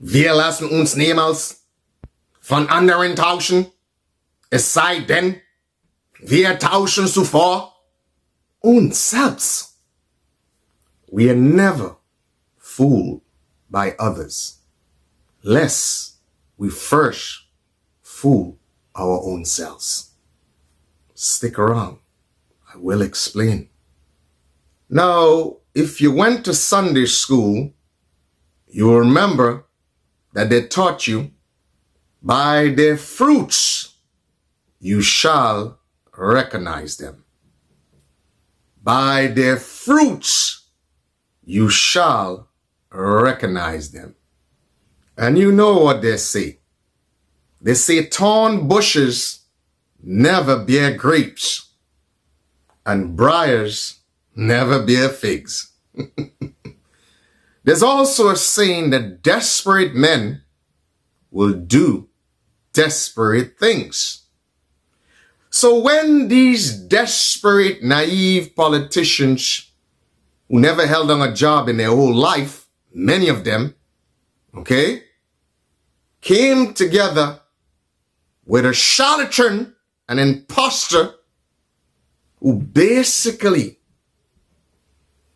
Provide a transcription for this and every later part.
Wir lassen uns niemals von anderen tauschen, es sei denn, wir tauschen zuvor uns selbst. We are never fooled by others, lest we first fool our own selves. Stick around, I will explain. Now, if you went to Sunday school, you will remember that they taught you, by their fruits you shall recognize them. By their fruits you shall recognize them. And you know what they say. They say thorn bushes never bear grapes, and briars never bear figs. There's also a saying that desperate men will do desperate things. So when these desperate, naive politicians who never held on a job in their whole life, many of them, okay, came together with a charlatan, an imposter, who basically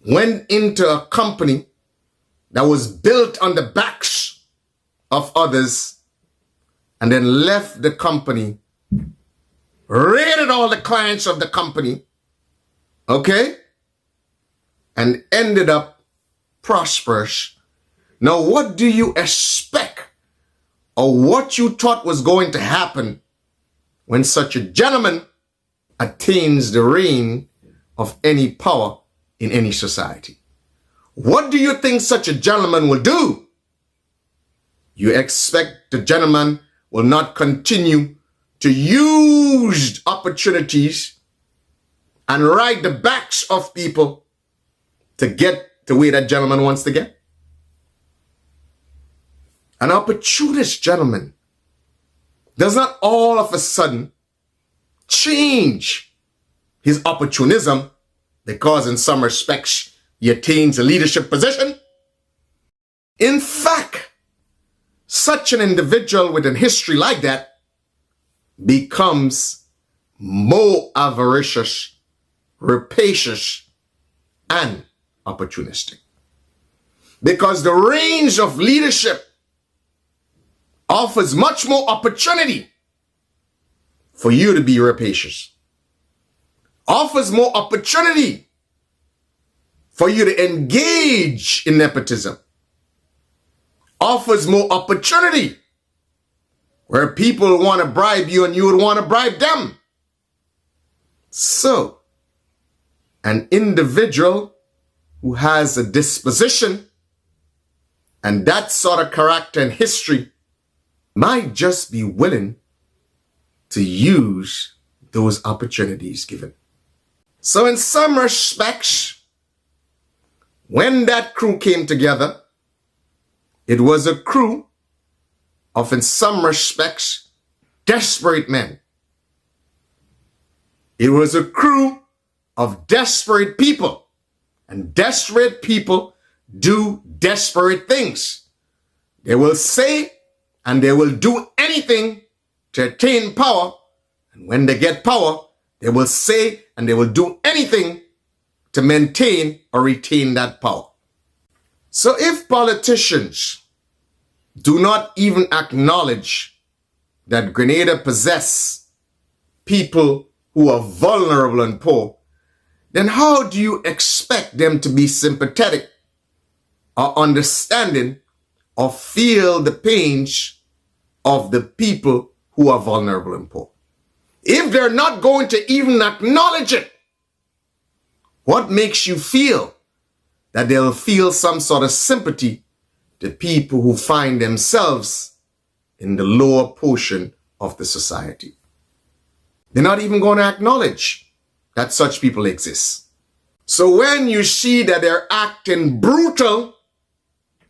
went into a company that was built on the backs of others and then left the company, raided all the clients of the company, okay, and ended up prosperous. Now, what do you expect, or what you thought was going to happen when such a gentleman attains the reign of any power in any society? What do you think such a gentleman will do? You expect the gentleman will not continue to use opportunities and ride the backs of people to get to where that gentleman wants to get? An opportunist gentleman does not all of a sudden change his opportunism because in some respects he attains a leadership position. In fact, such an individual with a history like that becomes more avaricious, rapacious, and opportunistic. Because the range of leadership offers much more opportunity for you to be rapacious. Offers more opportunity for you to engage in nepotism. Offers more opportunity where people want to bribe you and you would want to bribe them. So, an individual who has a disposition and that sort of character and history might just be willing to use those opportunities given. So in some respects, when that crew came together, it was a crew of, in some respects, desperate men. It was a crew of desperate people. And desperate people do desperate things. They will say and they will do anything to attain power. And when they get power, they will say and they will do anything to maintain or retain that power. So if politicians do not even acknowledge that Grenada possess people who are vulnerable and poor, then how do you expect them to be sympathetic or understanding or feel the pains of the people who are vulnerable and poor? If they're not going to even acknowledge it, what makes you feel that they'll feel some sort of sympathy to people who find themselves in the lower portion of the society? They're not even going to acknowledge that such people exist. So when you see that they're acting brutal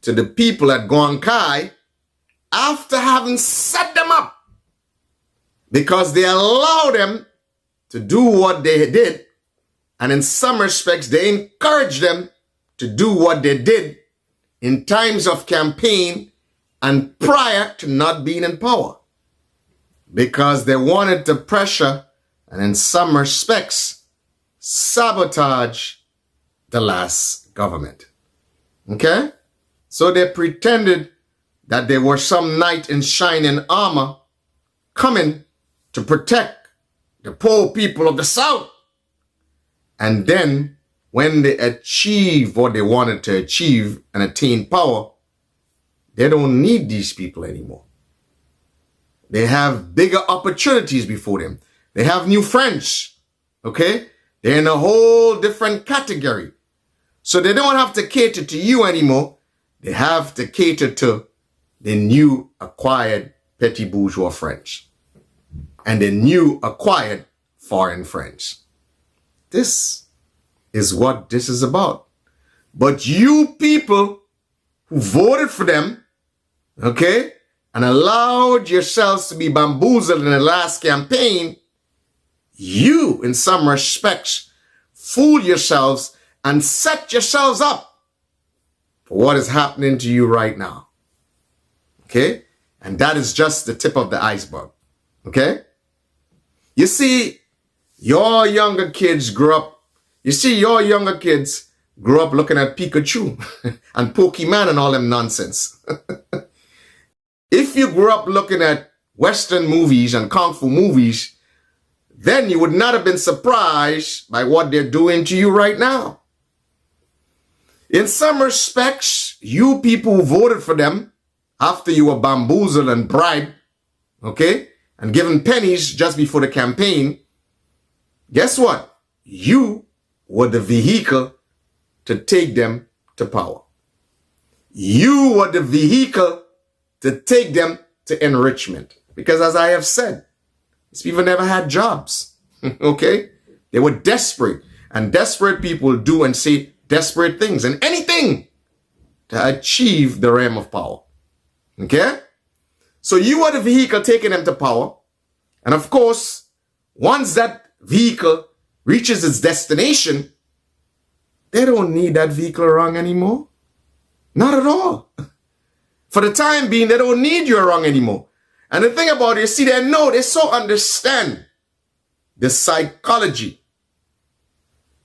to the people at Gwankai, after having set them up, because they allow them to do what they did, and in some respects, they encourage them to do what they did in times of campaign and prior to not being in power, because they wanted to pressure and in some respects sabotage the last government. Okay? So they pretended that they were some knight in shining armor coming to protect the poor people of the South. And then when they achieve what they wanted to achieve and attain power, they don't need these people anymore. They have bigger opportunities before them. They have new friends. Okay? They're in a whole different category. So they don't have to cater to you anymore. They have to cater to the new acquired petty bourgeois friends and the new acquired foreign friends. This is what this is about. But you people who voted for them, okay, and allowed yourselves to be bamboozled in the last campaign, you, in some respects, fooled yourselves and set yourselves up for what is happening to you right now. Okay? And that is just the tip of the iceberg. Okay? You see, your younger kids grew up looking at Pikachu and Pokemon and all them nonsense. If you grew up looking at Western movies and Kung Fu movies, then you would not have been surprised by what they're doing to you right now. In some respects, you people who voted for them after you were bamboozled and bribed, okay, and given pennies just before the campaign, guess what? You were the vehicle to take them to power. You were the vehicle to take them to enrichment. Because as I have said, these people never had jobs, okay? They were desperate, and desperate people do and say desperate things and anything to achieve the realm of power, okay? So you are the vehicle taking them to power. And of course, once that vehicle reaches its destination, they don't need that vehicle around anymore. Not at all. For the time being, they don't need you around anymore. And the thing about it, you see, they so understand the psychology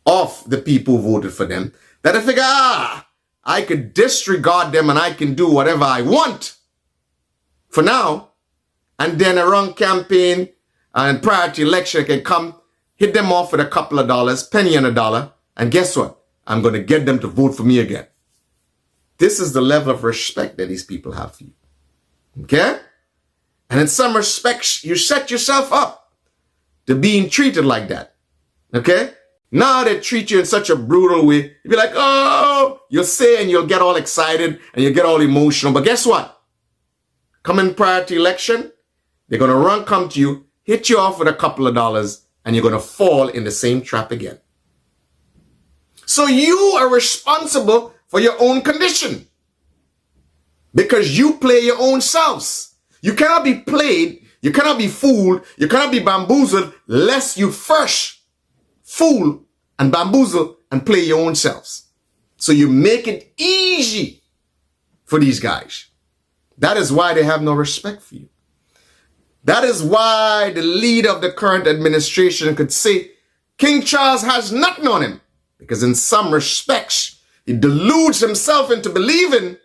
of the people who voted for them that they figure, I could disregard them and I can do whatever I want for now. And then around campaign and prior to election, I can come hit them off with a couple of dollars, penny on a dollar. And guess what? I'm going to get them to vote for me again. This is the level of respect that these people have for you. Okay? And in some respects, you set yourself up to being treated like that. Okay? Now they treat you in such a brutal way. You'll be like, oh, you'll say and you'll get all excited and you'll get all emotional. But guess what? Coming prior to election, they're going to come to you, hit you off with a couple of dollars, and you're going to fall in the same trap again. So you are responsible for your own condition because you play your own selves. You cannot be played, you cannot be fooled, you cannot be bamboozled lest you first fool and bamboozle and play your own selves. So you make it easy for these guys. That is why they have no respect for you. That is why the leader of the current administration could say King Charles has nothing on him, because in some respects, he deludes himself into believing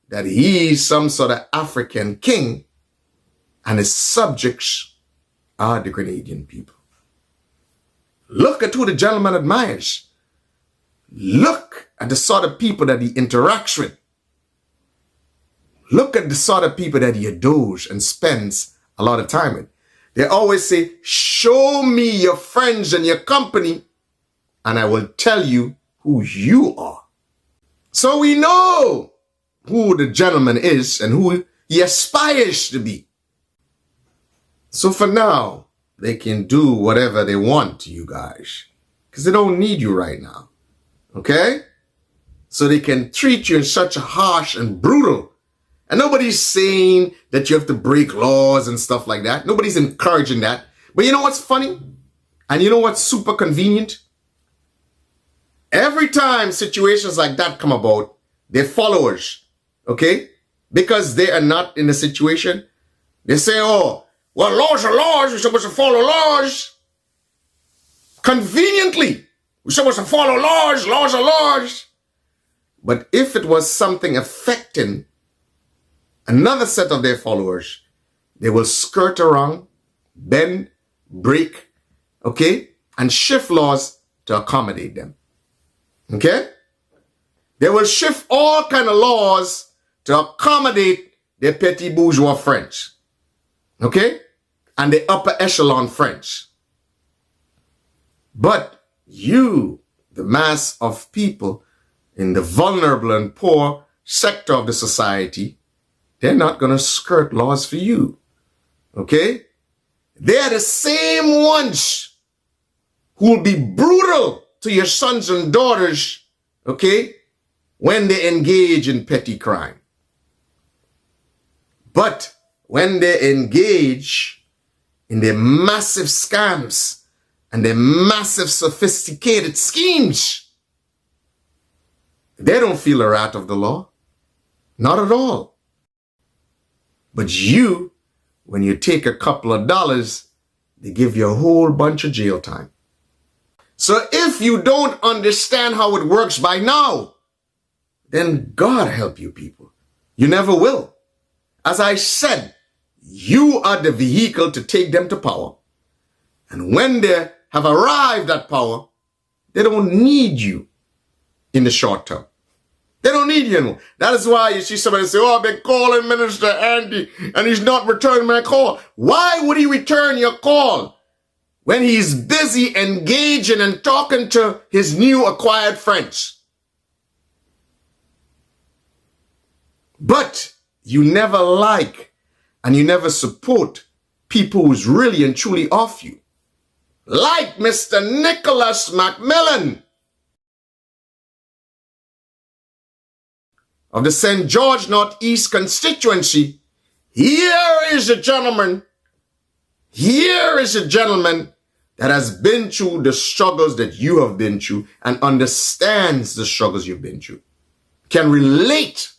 that he's some sort of African king and his subjects are the Grenadian people. Look at who the gentleman admires. Look at the sort of people that he interacts with. Look at the sort of people that he adores and spends a lot of time with. They always say, show me your friends and your company, and I will tell you who you are. So we know who the gentleman is and who he aspires to be. So for now, they can do whatever they want to you guys because they don't need you right now. Okay? So they can treat you in such a harsh and brutal. And nobody's saying that you have to break laws and stuff like that. Nobody's encouraging that. But you know what's funny? And you know what's super convenient? Every time situations like that come about, their followers, okay, because they are not in a situation. They say, oh, well, laws are laws. We're supposed to follow laws. Conveniently, we're supposed to follow laws. Laws are laws. But if it was something affecting another set of their followers, they will skirt around, bend, break, okay, and shift laws to accommodate them. Okay? They will shift all kind of laws to accommodate their petty bourgeois friends. Okay? And the upper echelon friends. But you, the mass of people in the vulnerable and poor sector of the society, they're not going to skirt laws for you. Okay? They're the same ones who will be brutal to your sons and daughters, okay, when they engage in petty crime. But when they engage in their massive scams and their massive sophisticated schemes, they don't feel the wrath of the law. Not at all. But you, when you take a couple of dollars, they give you a whole bunch of jail time. So if you don't understand how it works by now, then God help you people. You never will. As I said, you are the vehicle to take them to power. And when they have arrived at power, they don't need you in the short term. They don't need you anymore. That is why you see somebody say, oh, I've been calling Minister Andy and he's not returning my call. Why would he return your call when he's busy engaging and talking to his new acquired friends? But you never like and you never support people who's really and truly off you. Like Mr. Nicholas Macmillan of the St. George Northeast constituency. Here is a gentleman. Here is a gentleman that has been through the struggles that you have been through and understands the struggles you've been through. Can relate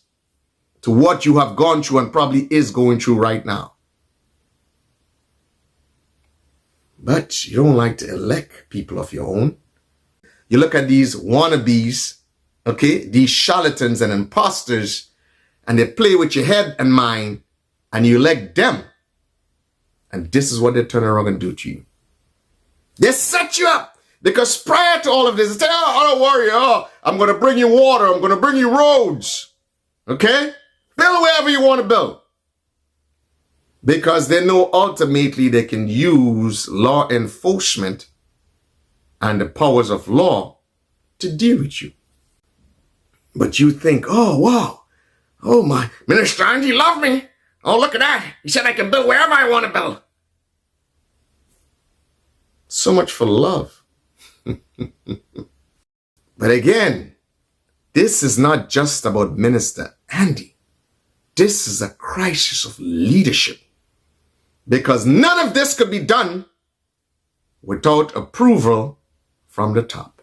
to what you have gone through and probably is going through right now. But you don't like to elect people of your own. You look at these wannabes, okay, these charlatans and imposters, and they play with your head and mind, and you elect them. And this is what they turn around and do to you. They set you up. Because prior to all of this, they say, oh, don't worry, oh, I'm going to bring you water, I'm going to bring you roads. Okay? Build wherever you want to build. Because they know ultimately they can use law enforcement and the powers of law to deal with you. But you think, oh, wow. Oh, my Minister Andy loved me. Oh, look at that. He said I can build wherever I want to build. So much for love. But again, this is not just about Minister Andy. This is a crisis of leadership. Because none of this could be done without approval from the top.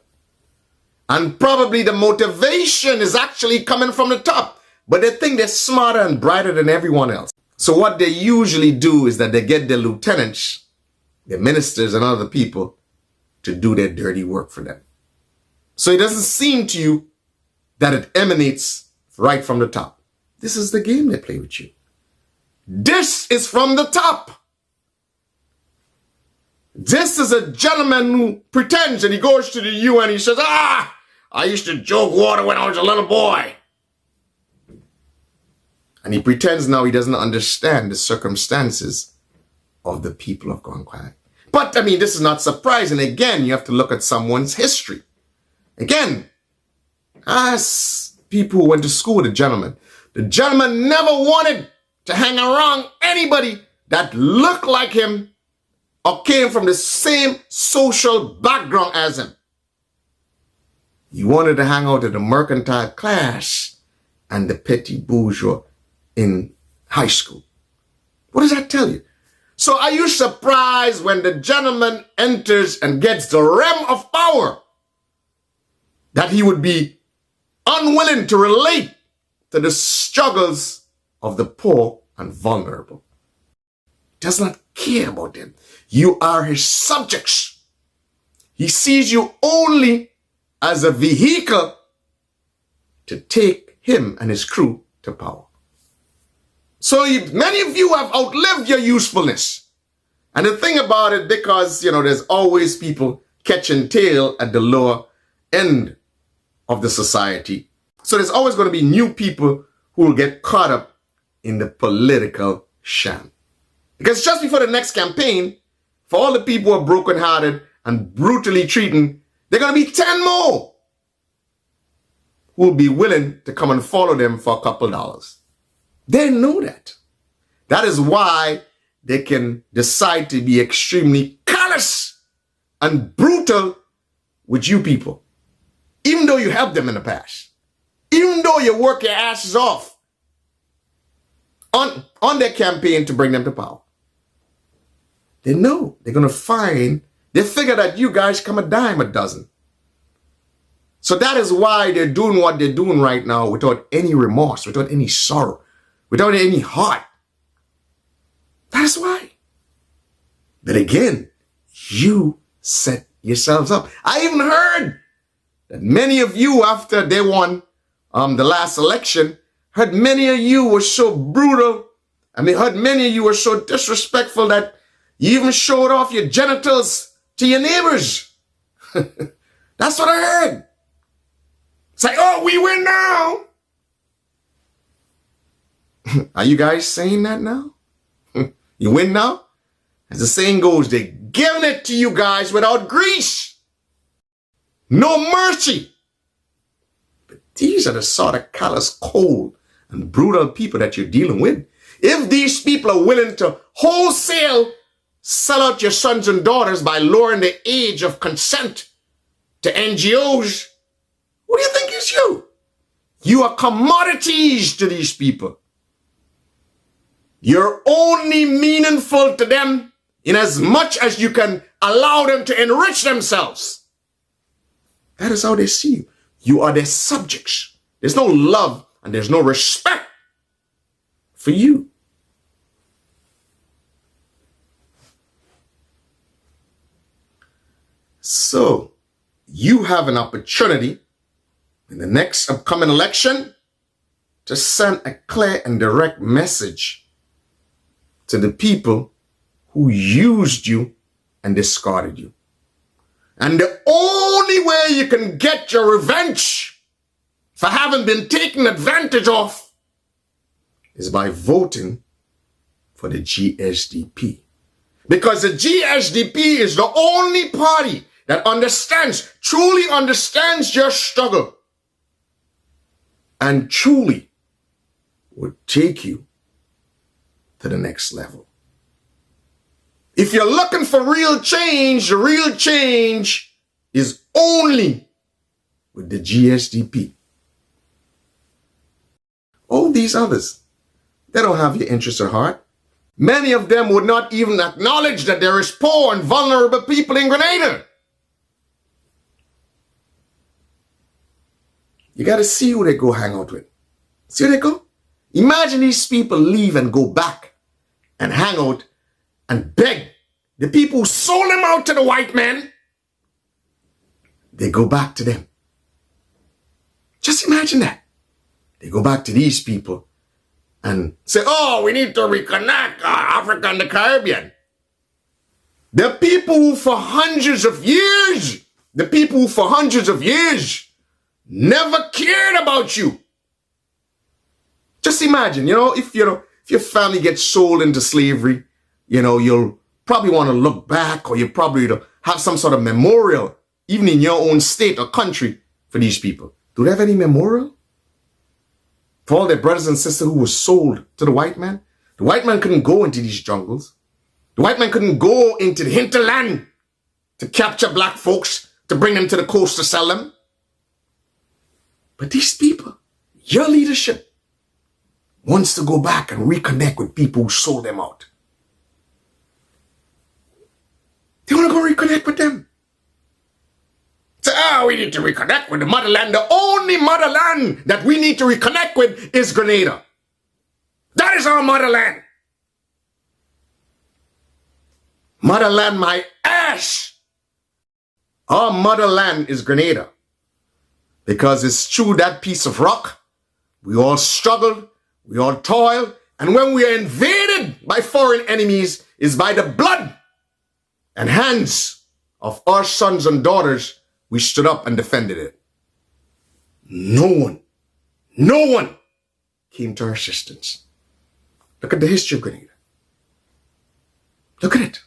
And probably the motivation is actually coming from the top. But they think they're smarter and brighter than everyone else. So what they usually do is that they get their lieutenants, their ministers and other people to do their dirty work for them. So it doesn't seem to you that it emanates right from the top. This is the game they play with you. This is from the top. This is a gentleman who pretends and he goes to the UN and he says, I used to jog water when I was a little boy. And he pretends now he doesn't understand the circumstances of the people of Gwankai. But, I mean, this is not surprising. Again, you have to look at someone's history. Again, as people who went to school with the gentleman never wanted to hang around anybody that looked like him or came from the same social background as him. He wanted to hang out with the mercantile class and the petty bourgeois in high school. What does that tell you? So are you surprised when the gentleman enters and gets the realm of power that he would be unwilling to relate to the struggles of the poor and vulnerable. Does not care about them. You are his subjects. He sees you only as a vehicle to take him and his crew to power. So many of you have outlived your usefulness. And the thing about it, because, there's always people catching tail at the lower end of the society. So there's always going to be new people who will get caught up in the political sham. Because just before the next campaign, for all the people who are brokenhearted and brutally treating, there are going to be 10 more who will be willing to come and follow them for a couple dollars. They know that. That is why they can decide to be extremely callous and brutal with you people. Even though you helped them in the past. Even though you work your asses off on their campaign to bring them to power. They know they're going to they figure that you guys come a dime a dozen. So that is why they're doing what they're doing right now without any remorse, without any sorrow, without any heart. That is why. But again, you set yourselves up. I even heard that many of you, after they won the last election, heard many of you were so brutal. Heard many of you were so disrespectful that you even showed off your genitals to your neighbors. That's what I heard. It's like, oh, we win now. Are you guys saying that now? You win now? As the saying goes, they're giving it to you guys without grease. No mercy. But these are the sort of callous, cold, and brutal people that you're dealing with. If these people are willing to wholesale sell out your sons and daughters by lowering the age of consent to NGOs, who do you think is you? You are commodities to these people. You're only meaningful to them in as much as you can allow them to enrich themselves. That is how they see you. You are their subjects. There's no love and there's no respect for you. So, you have an opportunity in the next upcoming election to send a clear and direct message to the people who used you and discarded you. And the only way you can get your revenge for having been taken advantage of is by voting for the GSDP. Because the GSDP is the only party that truly understands your struggle and truly would take you to the next level. If you're looking for real change, the real change is only with the GSDP. All these others, they don't have your interest at heart. Many of them would not even acknowledge that there is poor and vulnerable people in Grenada. You got to see who they go hang out with. See who they go? Imagine these people leave and go back and hang out and beg. The people who sold them out to the white men, they go back to them. Just imagine that. They go back to these people and say, oh, we need to reconnect Africa and the Caribbean. The people who for hundreds of years never cared about you. Just imagine, if your family gets sold into slavery, you'll probably want to look back, or you probably have some sort of memorial, even in your own state or country, for these people. Do they have any memorial? For all their brothers and sisters who were sold to the white man? The white man couldn't go into these jungles. The white man couldn't go into the hinterland to capture black folks, to bring them to the coast to sell them. But these people, your leadership, wants to go back and reconnect with people who sold them out. They want to go reconnect with them. Say, we need to reconnect with the motherland. The only motherland that we need to reconnect with is Grenada. That is our motherland. Motherland, my ass. Our motherland is Grenada. Because it's through that piece of rock, we all struggled, we all toiled, and when we are invaded by foreign enemies, is by the blood and hands of our sons and daughters, we stood up and defended it. No one came to our assistance. Look at the history of Grenada. Look at it.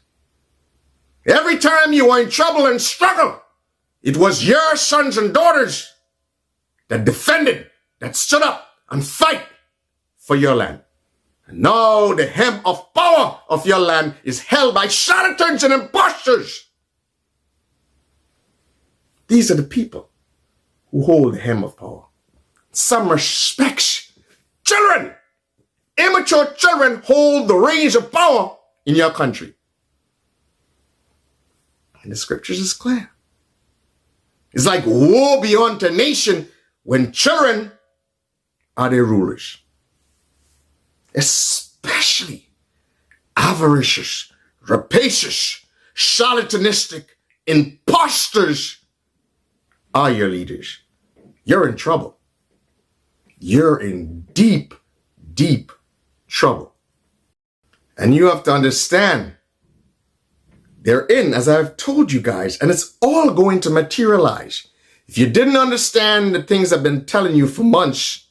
Every time you were in trouble and struggle, it was your sons and daughters that defended, that stood up and fight for your land. And now the hem of power of your land is held by charlatans and impostors. These are the people who hold the hem of power. Some respects, children, immature children hold the reins of power in your country. And the scriptures is clear. It's like woe be unto a nation when children are their rulers. Especially avaricious, rapacious, charlatanistic imposters are your leaders. You're in trouble. You're in deep, deep trouble. And you have to understand, they're in, as I've told you guys, and it's all going to materialize. If you didn't understand the things I've been telling you for months,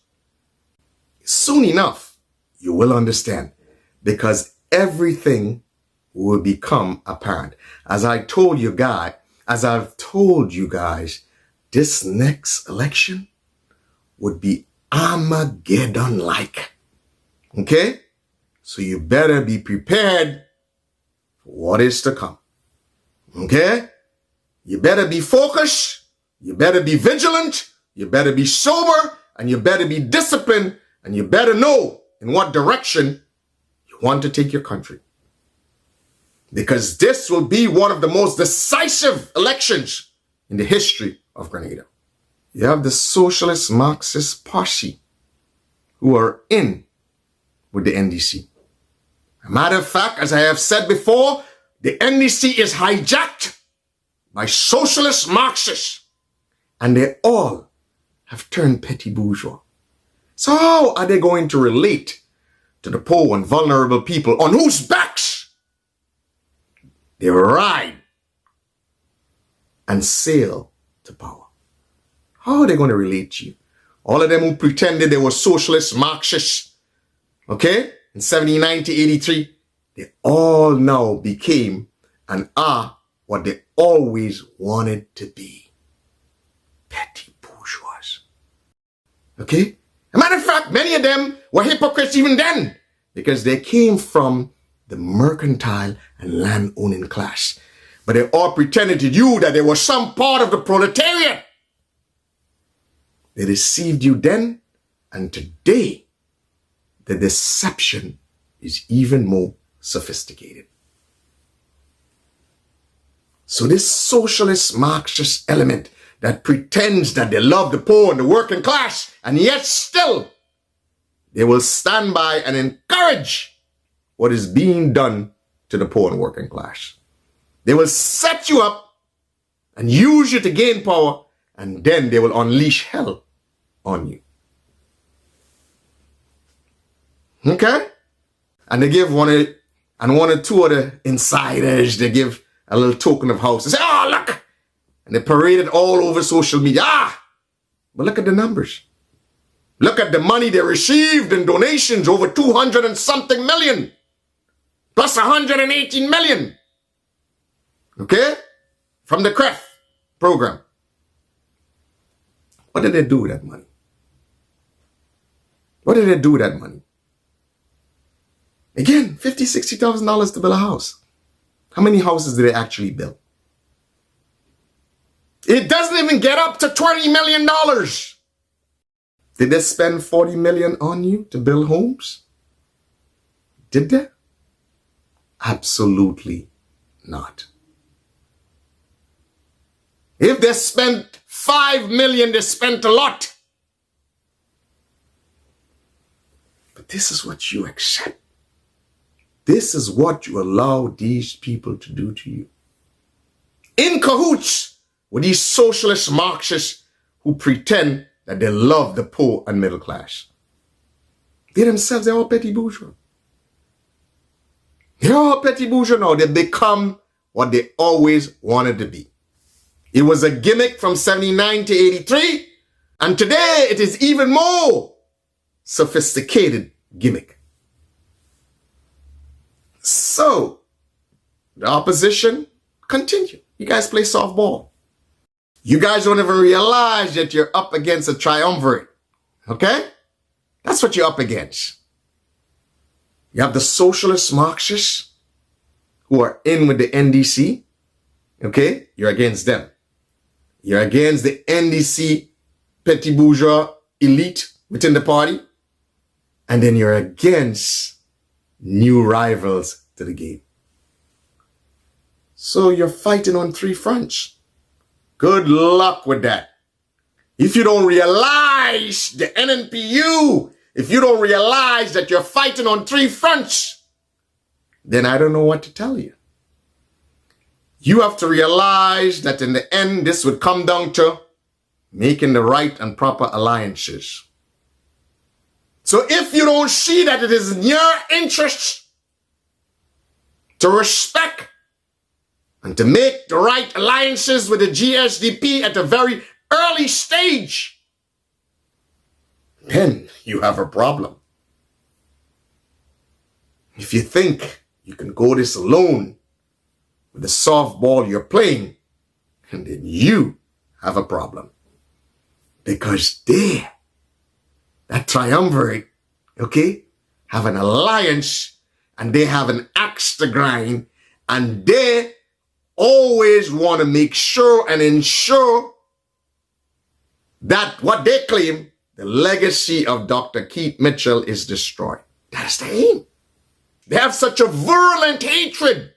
soon enough, you will understand, because everything will become apparent. As I've told you guys, this next election would be Armageddon-like. Okay? So you better be prepared for what is to come. Okay? You better be focused. You better be vigilant. You better be sober. And you better be disciplined. And you better know in what direction you want to take your country. Because this will be one of the most decisive elections in the history of Grenada. You have the socialist Marxist posse who are in with the NDC. A matter of fact, as I have said before, the NDC is hijacked by socialist Marxists, and they all have turned petty bourgeois. So how are they going to relate to the poor and vulnerable people on whose backs they ride and sail to power? How are they going to relate to you? All of them who pretended they were socialist Marxists, okay, in 1783, they all now became and are what they always wanted to be. Petty bourgeois. Okay? As a matter of fact, many of them were hypocrites even then, because they came from the mercantile and land-owning class. But they all pretended to you that they were some part of the proletariat. They deceived you then, and today, the deception is even more sophisticated. So this socialist Marxist element that pretends that they love the poor and the working class, and yet still they will stand by and encourage what is being done to the poor and working class. They will set you up and use you to gain power, and then they will unleash hell on you. Okay? And they give one or two of the insiders, they give a little token of house. They say, oh, look! And they parade it all over social media. But look at the numbers. Look at the money they received in donations, over 200 and something million. Plus 118 million. Okay? From the CREF program. What did they do with that money? What did they do with that money? Again, $50,000, $60,000 to build a house. How many houses did they actually build? It doesn't even get up to $20 million. Did they spend $40 million on you to build homes? Did they? Absolutely not. If they spent $5 million, they spent a lot. But this is what you accept. This is what you allow these people to do to you. In cahoots with these socialist Marxists who pretend that they love the poor and middle class. They themselves, they're all petty bourgeois. They're all petty bourgeois now. They become what they always wanted to be. It was a gimmick from 79 to 83, and today it is even more sophisticated gimmick. So, the opposition continue. You guys play softball. You guys don't even realize that you're up against a triumvirate. Okay? That's what you're up against. You have the socialist Marxists who are in with the NDC. Okay? You're against them. You're against the NDC petty bourgeois elite within the party. And then you're against new rivals to the game. So you're fighting on three fronts. Good luck with that. If you don't realize the NNPU, if you don't realize that you're fighting on three fronts, then I don't know what to tell you. You have to realize that in the end, this would come down to making the right and proper alliances. So if you don't see that it is in your interest to respect and to make the right alliances with the GSDP at a very early stage, then you have a problem. If you think you can go this alone with the softball you're playing, and then you have a problem. Because they, that triumvirate, okay, have an alliance and they have an axe to grind, and they always want to make sure and ensure that what they claim, the legacy of Dr. Keith Mitchell, is destroyed. That's the aim. They have such a virulent hatred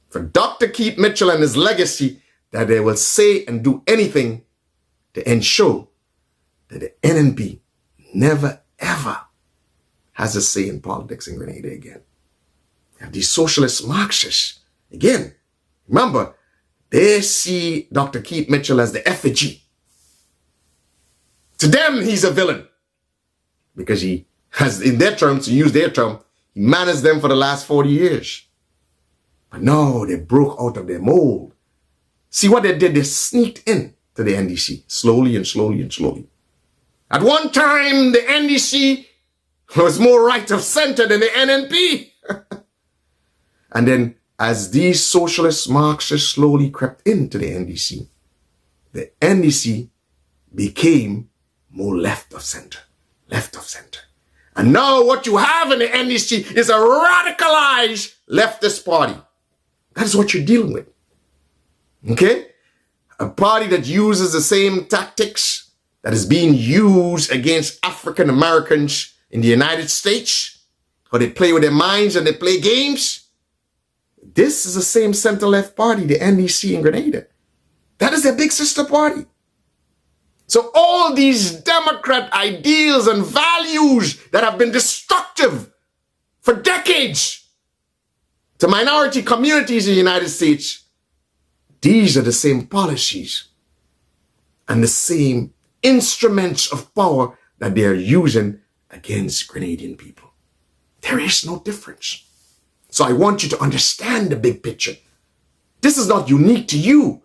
for Dr. Keith Mitchell and his legacy that they will say and do anything to ensure that the NNP never, ever has a say in politics in Grenada again. You have these socialist Marxists. Again, remember, they see Dr. Keith Mitchell as the effigy. To them, he's a villain because he has, in their terms, to use their term, he managed them for the last 40 years. But no, they broke out of their mold. See what they did? They sneaked in to the NDC slowly and slowly and slowly. At one time, the NDC was more right of center than the NNP. And then as these socialist Marxists slowly crept into the NDC became more left of center, left of center. And now what you have in the NDC is a radicalized leftist party. That is what you're dealing with. Okay? A party that uses the same tactics that is being used against African Americans in the United States, how they play with their minds and they play games. This is the same center-left party, the NDC in Grenada. That is their big sister party. So all these Democrat ideals and values that have been destructive for decades to minority communities in the United States, these are the same policies and the same instruments of power that they are using against Grenadian people. There is no difference. So I want you to understand the big picture. This is not unique to you.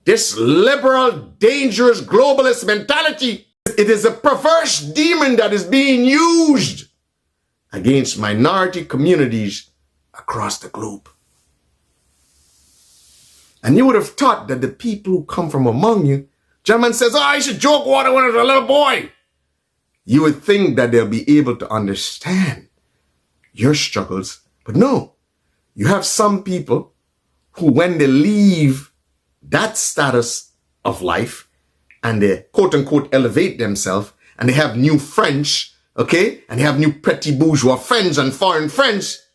This liberal, dangerous, globalist mentality, it is a perverse demon that is being used against minority communities across the globe. And you would have thought that the people who come from among you, gentleman says, oh, I should joke water when I was a little boy. You would think that they'll be able to understand your struggles. But no, you have some people who, when they leave that status of life and they quote unquote elevate themselves and they have new friends, okay, and they have new petty bourgeois friends and foreign friends,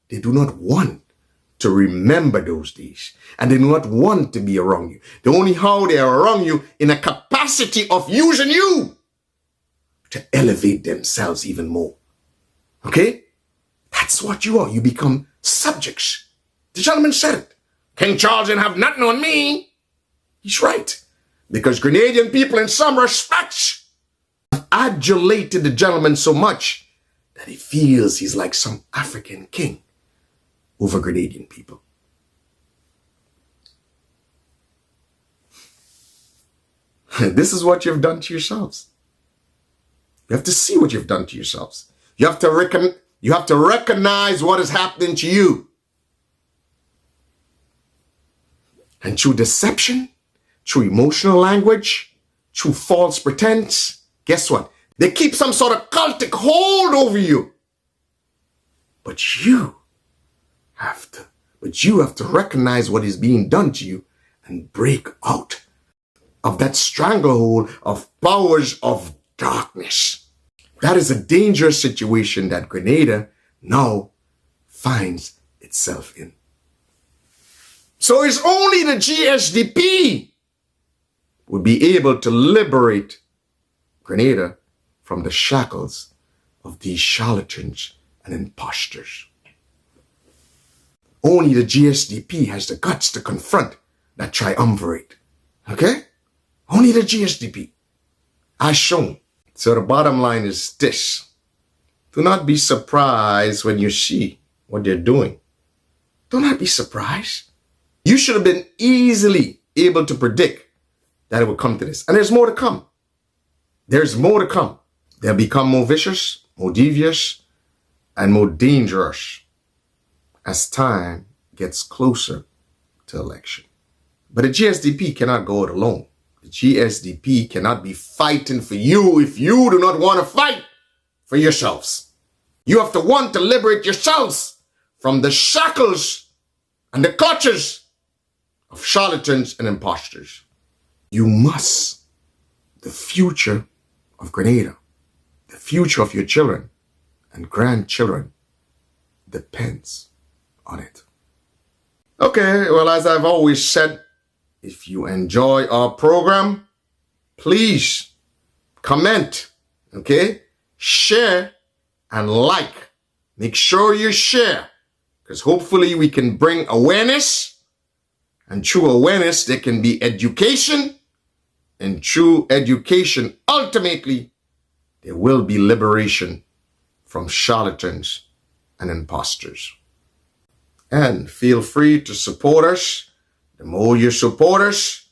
they do not want to remember those days. And they do not want to be around you. The only how they are around you in a capacity of using you to elevate themselves even more. Okay? That's what you are. You become subjects. The gentleman said it. King Charles didn't have nothing on me. He's right. Because Grenadian people in some respects have adulated the gentleman so much that he feels he's like some African king over Grenadian people. This is what you've done to yourselves. You have to see what you've done to yourselves. You have to recognize what is happening to you. And through deception, through emotional language, through false pretense, guess what? They keep some sort of cultic hold over you. But you have to recognize what is being done to you and break out of that stranglehold of powers of darkness. That is a dangerous situation that Grenada now finds itself in. So it's only the GSDP would be able to liberate Grenada from the shackles of these charlatans and imposters. Only the GSDP has the guts to confront that triumvirate. Okay? Only the GSDP. As shown. So the bottom line is this. Do not be surprised when you see what they're doing. Do not be surprised. You should have been easily able to predict that it would come to this. And there's more to come. There's more to come. They'll become more vicious, more devious, and more dangerous as time gets closer to election. But the GSDP cannot go it alone. The GSDP cannot be fighting for you if you do not want to fight for yourselves. You have to want to liberate yourselves from the shackles and the clutches of charlatans and imposters. You must. The future of Grenada, the future of your children and grandchildren depends on it. Okay, well, as I've always said, if you enjoy our program, please comment, okay? Share and like. Make sure you share, because hopefully we can bring awareness, and through awareness there can be education, and through education, ultimately, there will be liberation from charlatans and imposters. And feel free to support us. The more you support us,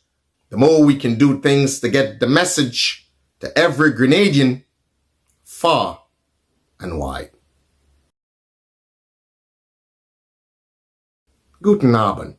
the more we can do things to get the message to every Grenadian far and wide. Guten Abend.